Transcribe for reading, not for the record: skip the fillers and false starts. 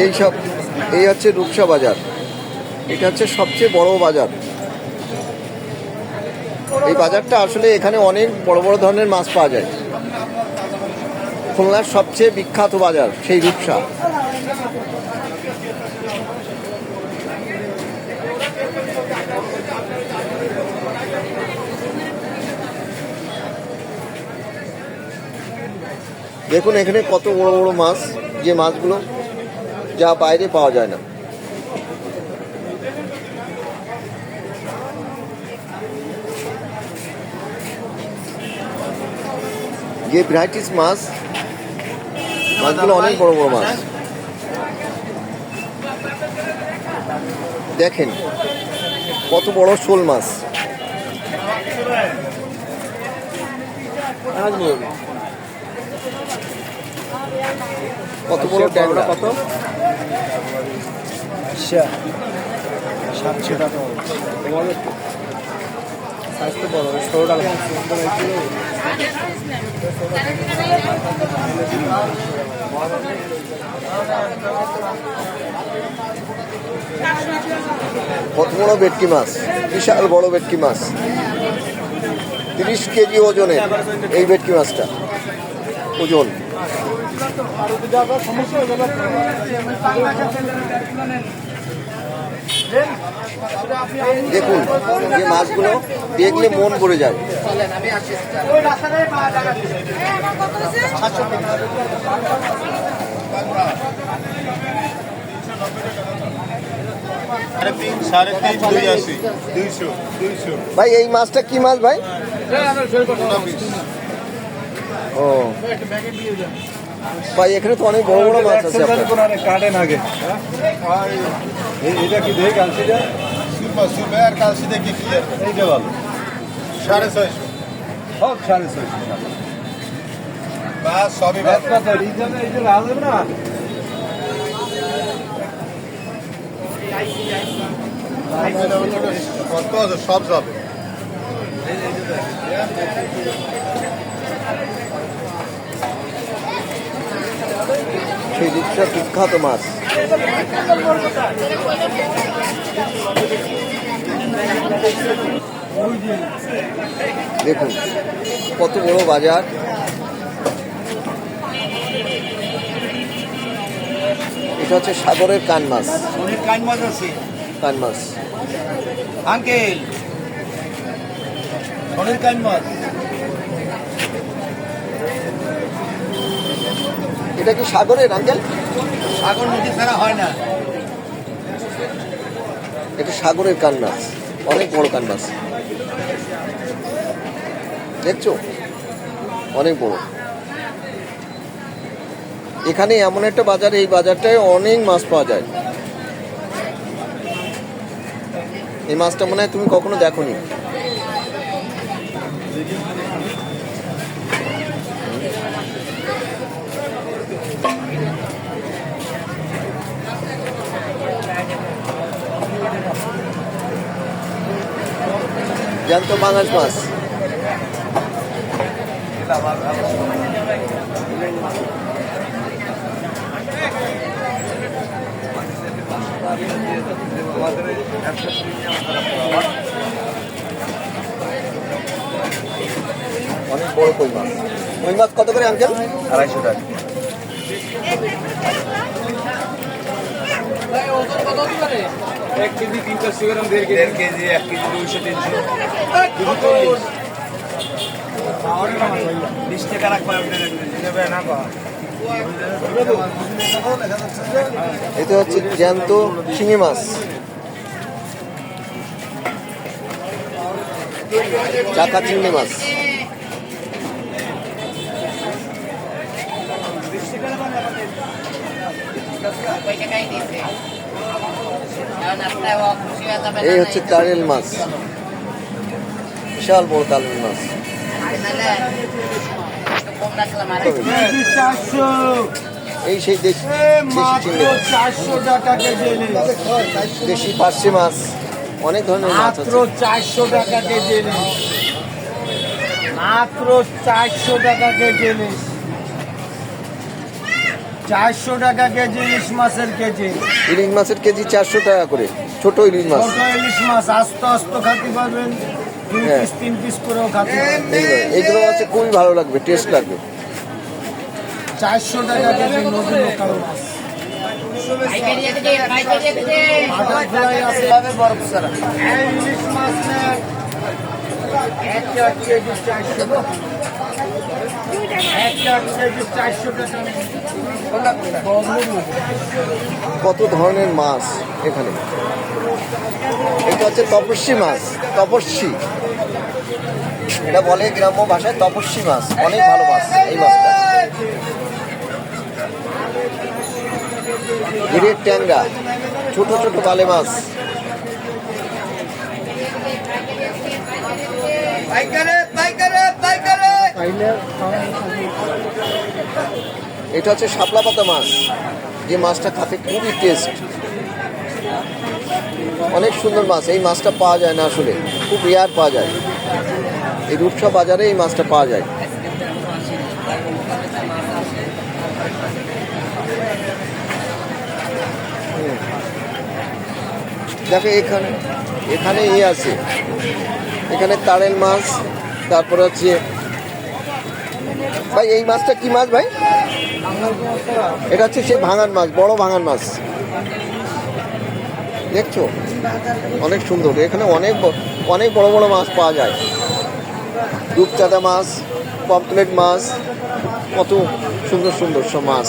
এইসব এই হচ্ছে রূপসা বাজার। এটা হচ্ছে সবচেয়ে বড় বাজার। এই বাজারটা আসলে এখানে অনেক বড় বড় ধরনের মাছ পাওয়া যায়। খুলনার সবচেয়ে বিখ্যাত বাজার সেই রূপসা। দেখুন এখানে কত বড় বড় মাছ, যে মাছগুলো যা বাইরে পাওয়া যায় না। যে ভ্যারাইটিস মাছগুলো অনেক বড় বড় মাছ। দেখেন কত বড় শোল মাছ। কত বড় ট্যাংরা, কত 700 টাকা। স্বাস্থ্য বড় 16 টাকা। কত বড় ভেটকি মাছ, বিশাল বড় ভেটকি মাছ, 30 কেজি ওজনের এই ভেটকি মাছটা ওজন। দেখুন যে মাছগুলো দেখলে মন ভরে যায়। ভাই এই মাছটা কি মাছ ভাই? ও ভাই এখানে তো অনেক বড় বড় মাছ আছে। কাটেন আগে এটা কি দেখে কালসিটা সুপার কালসি দেখে কি এইটা ভালো 650 সব 650 বাস সবই বাস কথা রিজনে এই যে লাল না কত সব যাবে। সেই রূপসা বিখ্যাত মাছ। দেখুন কত বড় বাজার। এটা হচ্ছে সাগরের কান মাছ। কান মাছ আঙ্কেল সোনের কান মাছ। এটা কি সাগরের আঙ্কেল? সাগর নদী ছাড়া হয় না। এটা সাগরের কান মাছ, অনেক বড় কান মাছ। দেখছো অনেক বড়। এখানে এমন একটা বাজার, এই বাজারটায় অনেক মাছ পাওয়া যায়। এই মাছটা মনে হয় তুমি কখনো দেখোনি। জ্যান্ত পাঙাশ মাছ। অনেক বড় কই মাছ। কই মাছ কত করে আঙ্কেল? 250 টাকা। 1 কেজি 300 গ্রাম, 1.5 কেজি 1 কেজি 200 300 20 টাকা রাখবা নেবে না বা। এটা হচ্ছে জ্যান্ত শিঙি মাছ, চাকা চিংড়ি মাছ। এই হচ্ছে তারেল মাছ, বিশাল বড় তারেল মাছ। এই সেই দেশি চিংড়ি মাছ, 400 টাকা কেজি। দেশি পার্শে মাছ, অনেক ধরনের মাছ আছে। মাত্র 400 টাকা কেজি। মাত্র 400 টাকা কেজি। 400 টাকা কেজি ইলিশ মাছের কেজি। ইলিশ মাছের কেজি 400 টাকা করে, ছোট ইলিশ মাছ। ছোট ইলিশ মাছ আস্ত আস্ত খাতে পারবেন, 2 হ্যাঁ। পিস 3 পিস করেও খাতে পারবেন। এইগুলো আছে খুবই ভালো লাগবে, টেস্ট লাগবে। 400 টাকা কেজি নদী লোকাল মাছ। বাটার ফ্রাই আছে বরফ ছাড়া। এই ইলিশ মাছ নেন 1 কেজি 400 টাকা। 1 কেজি 400 টাকা। কত ধরনের মাছ এখানে। এটা হচ্ছে তপস্বী মাছ, তপস্বী, এটা বলে গ্রাম্য ভাষায় তপস্বী মাছ। অনেক ভালো মাছ এই মাছটা। হিরের ট্যাংরা, ছোট ছোট বালে মাছ। এটা হচ্ছে শাপলা পাতা মাছ, যে মাছটা খেতে খুবই টেস্ট। অনেক সুন্দর মাছ। এই মাছটা পাওয়া যায় না আসলে, খুব রেয়ার পাওয়া যায়। এই রূপসা বাজারে এই মাছটা পাওয়া যায়। দেখো এখানে এখানে আছে, এখানে তারেল মাছ, তারপর হচ্ছে ভাই এই মাছটা কি মাছ ভাই? এটা হচ্ছে সেই ভাঙান মাছ, বড় ভাঙান মাছ। দেখছো অনেক সুন্দর। এখানে অনেক বড় বড় মাছ পাওয়া যায়। রূপচাঁদা মাছ, পমফ্রেট মাছ, কত সুন্দর সুন্দর সব মাছ।